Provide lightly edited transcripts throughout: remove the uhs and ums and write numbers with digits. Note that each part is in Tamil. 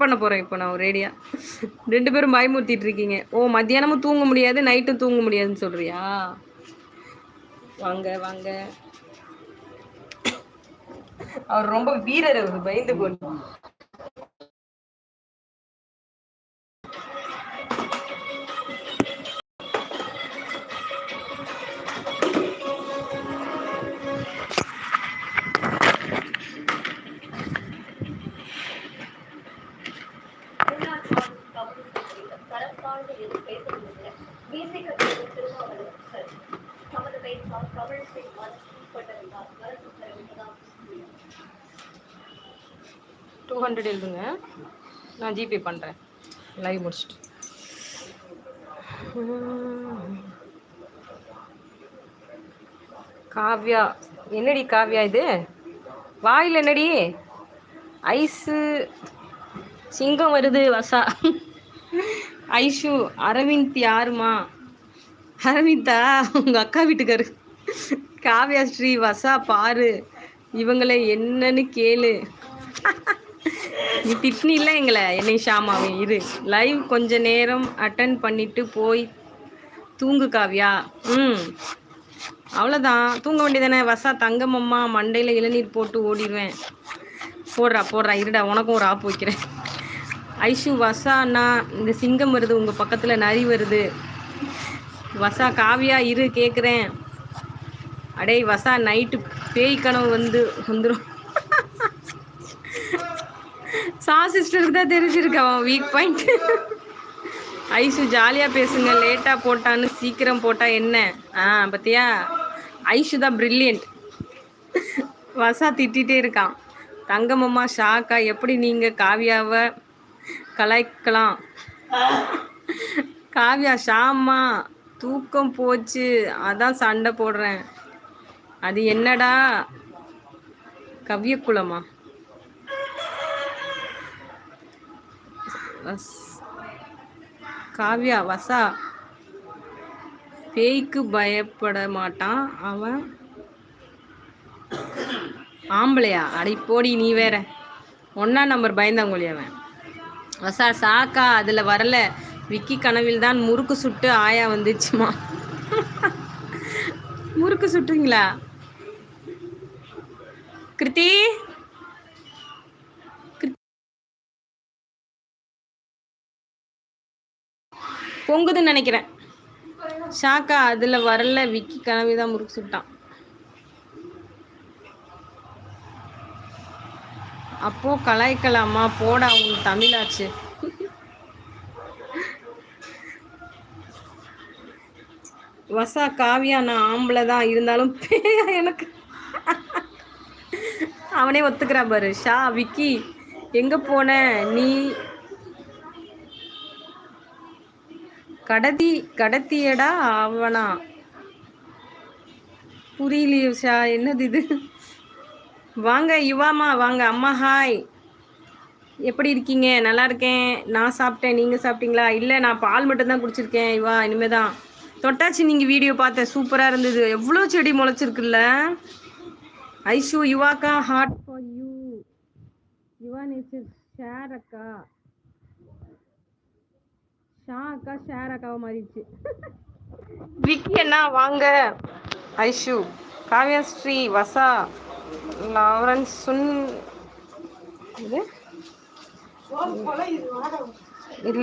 பண்ண போறேன் இப்போ நான் ரேடியா. 2 பேரும் பயமுறுத்திட்டு இருக்கீங்க. ஓ மத்தியானமும் தூங்க முடியாது, நைட்டும் தூங்க முடியாதுன்னு சொல்றியா? வாங்க வாங்க. அவர் ரொம்ப வீரர், அவர் பயந்து போட்டு. $200 எழுதுங்க, நான் ஜிபே பண்ணுறேன் லைவ் முடிச்சுட்டு. காவ்யா, என்னடி காவ்யா இது வாயில் என்னடி ஐஸு சிங்கம் வருது வசா. ஐஷு, அரவிந்த் யாருமா? அரவிந்தா உங்கள் அக்கா வீட்டுக்காரு. காவ்யா ஸ்ரீ வசா பாரு, இவங்களை என்னன்னு கேளு. நீ திட்னில்ல எங்களை, என்னை ஷாமாவே இரு. லைவ் கொஞ்ச நேரம் அட்டன் பண்ணிட்டு போய் தூங்கு காவ்யா. அவ்வளோதான், தூங்க வேண்டியதானே. வசா தங்கமம்மா, மண்டையில் இளநீர் போட்டு ஓடிடுவேன். போடுறா இருடா, உனக்கும் ஒரு ஆப்பு வைக்கிறேன். ஐஷு, வசா அண்ணா இந்த சிங்கம் வருது, உங்கள் பக்கத்தில் நரி வருது. வசா, காவியா இரு கேட்குறேன். அடே வசா, நைட்டு பேய் கனவு வந்துடும். சிஸ்டருக்கு தான் தெரிஞ்சிருக்கு அவன் வீக் பாயிண்ட். ஐஷு, ஜாலியாக பேசுங்க, லேட்டாக போட்டான்னு சீக்கிரம் போட்டால் என்ன? பார்த்தியா, ஐஷு தான் பிரில்லியன்ட். வசா திட்டிகிட்டே இருக்கான். தங்கமம்மா ஷாக்கா, எப்படி நீங்கள் காவியாவை கலாய்க்கலாம்? காவ்யா, ஷாமா தூக்கம் போச்சு, அதான் சண்டை போடுறேன். அது என்னடா கவ்யக்குளமா? காவ்யா, வசா பேய்க்கு பயப்பட மாட்டான், அவன் ஆம்பளையா? அடை போடி நீ வேற, 1ஆம் நம்பர் பயந்தாங்கொழி அவன். வசா, சாக்கா அதில் வரல, விக்கி கனவில் தான் முறுக்கு சுட்டு ஆயா வந்துச்சுமா. முறுக்கு சுட்டுங்களா கிருத்தி? பொங்குதுன்னு நினைக்கிறேன். ஷாக்கா அதில் வரல, விக்கி கனவு தான் முறுக்கு சுட்டான். அப்போ கலாய்க்கலாமா? போடா, உன் தமிழாச்சு. வசா, காவியா நான் ஆம்பளை தான், இருந்தாலும் பேயா எனக்கு. அவனே ஒத்துக்கிறா பாரு. ஷா, விக்கி எங்கே போன நீ? கடத்தியடா அவனா? புரியலையே ஷா, என்னது இது? வாங்க யுவாமா, வாங்க. அம்மா ஹாய், எப்படி இருக்கீங்க? நல்லா இருக்கேன், நான் சாப்பிட்டேன், நீங்கள் சாப்பிட்டீங்களா? இல்லை, நான் பால் மட்டும்தான் குடிச்சிருக்கேன். யுவா இனிமேல் தான் தொட்டாச்சு. நீங்கள் வீடியோ பார்த்தேன், சூப்பராக இருந்தது. எவ்வளோ செடி முளைச்சிருக்குல்ல. ஐஷு, யுவாக்கா heart for you. Yuva nature share அக்கா. ஷா அக்கா ஷேர் அக்காவை மாறிடுச்சு. விக்கி அண்ணா வாங்க. ஐஷு, காவ்யா ஸ்ரீ, வசா, லாரன்ஸ் சுன்.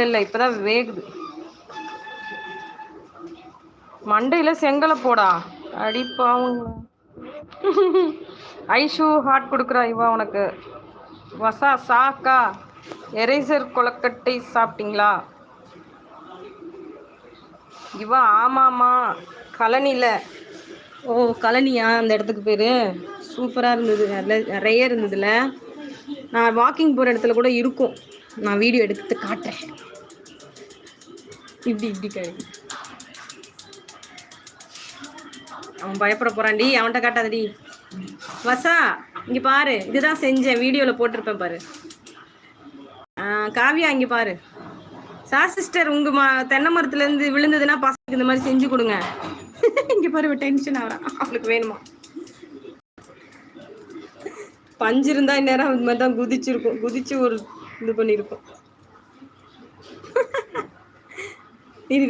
இல்லை இப்போதான் வேகுது. மண்டையில் செங்கலை போடா, அடிப்பாவுங்களா. ஐஷு ஹார்ட் கொடுக்குறா இவா உனக்கு. வசா, சாக்கா எரேசர் கொலக்கட்டை சாப்பிட்டீங்களா? இவா, ஆமாம்மா கழனியில். ஓ கழனியா, அந்த இடத்துக்கு பேர். சூப்பராக இருந்தது, நிறைய இருந்ததுல. நான் வாக்கிங் போகிற இடத்துல கூட இருக்கும், நான் வீடியோ எடுத்து காட்டுறேன். இப்படி கழனி. அவன் பயப்பட போகிறான்டி, அவன்கிட்ட காட்டாதடி. வசா இங்கே பாரு, இதுதான் செஞ்சேன், வீடியோவில் போட்டிருப்பேன் பாரு. காவியா இங்கே பாரு. சிஸ்டர், உங்கள் தென்னை மரத்துலேருந்து விழுந்ததுன்னா பசங்களுக்கு இந்த மாதிரி செஞ்சு கொடுங்க. இங்கே பாரு, டென்ஷன் ஆகிறான், அவளுக்கு வேணுமா. பஞ்சு இருந்தால் இந்நேரம் இந்த மாதிரி தான் குதிச்சிருக்கும். குதிச்சு ஒரு இது பண்ணியிருப்போம். இது